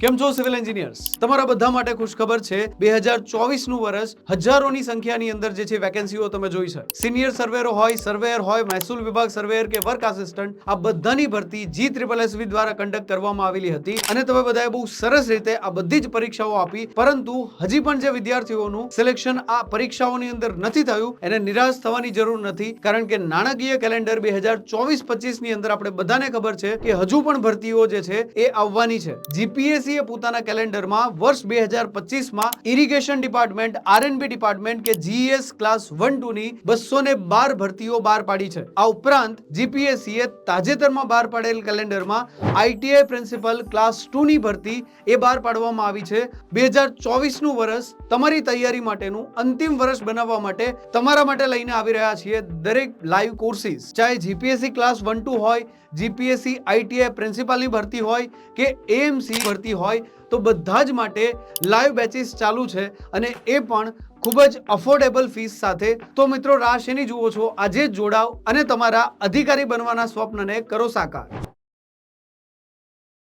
કેમ છો civil engineers? તમારા બધા માટે ખુશખબર છે 2024 નું વર્ષ હજારોની સંખ્યાની અંદર જે છે વેકેન્સીઓ તમે જોઈ છે. સિનિયર સર્વેયર હોય, મહેસૂલ વિભાગ સર્વેયર કે વર્ક આસિસ્ટન્ટ, આ બધાની ભરતી GSSB દ્વારા કન્ડક્ટ કરવામાં આવેલી હતી અને તમે બધાએ બહુ સરસ રીતે આ બધી જ પરીક્ષાઓ આપી. પરંતુ હજી પણ જે વિદ્યાર્થીઓનું સિલેક્શન આ પરીક્ષાઓની અંદર નથી થયું એને નિરાશ થવાની જરૂર નથી, કારણ કે નાણાકીય કેલેન્ડર 2024-25 ની અંદર આપણે બધાને ખબર છે કે હજુ પણ ભરતીઓ જે છે એ આવવાની છે. જીપીએસસી પોતાના કેલેન્ડરમાં વર્ષ 2025માં ઇરિગેશન ડિપાર્ટમેન્ટ, આરએનબી ડિપાર્ટમેન્ટ કે જીએસ ક્લાસ 1-2 ની 212 ભરતીઓ બહાર પાડી છે. આ ઉપરાંત જીપીએસસી એ તાજેતરમાં બહાર પાડેલ કેલેન્ડરમાં આઈટીઆઈ પ્રિન્સિપલ ક્લાસ 2 ની ભરતી એ બહાર પાડવામાં આવી છે. 2024 નું વર્ષ તમારી તૈયારી માટેનું અંતિમ વર્ષ બનાવવા માટે તમારા માટે લઈને આવી રહ્યા છીએ દરેક લાઈવ કોર્સિસ. ચાહે જીપીએસસી ક્લાસ 1-2 હોય, જીપીએસસી આઈટીઆઈ પ્રિન્સિપાલની ભરતી હોય કે એએમસી ભરતી હોય, તો બધા જ માટે લાઈવ બેચીસ ચાલુ છે અને એ પણ ખૂબ જ અફોર્ડેબલ ફીસ સાથે. તો મિત્રો, રાહ શેની જુઓ છો? આજે જ જોડાઓ અને તમારા અધિકારી બનવાના સ્વપ્નને કરો સાકાર.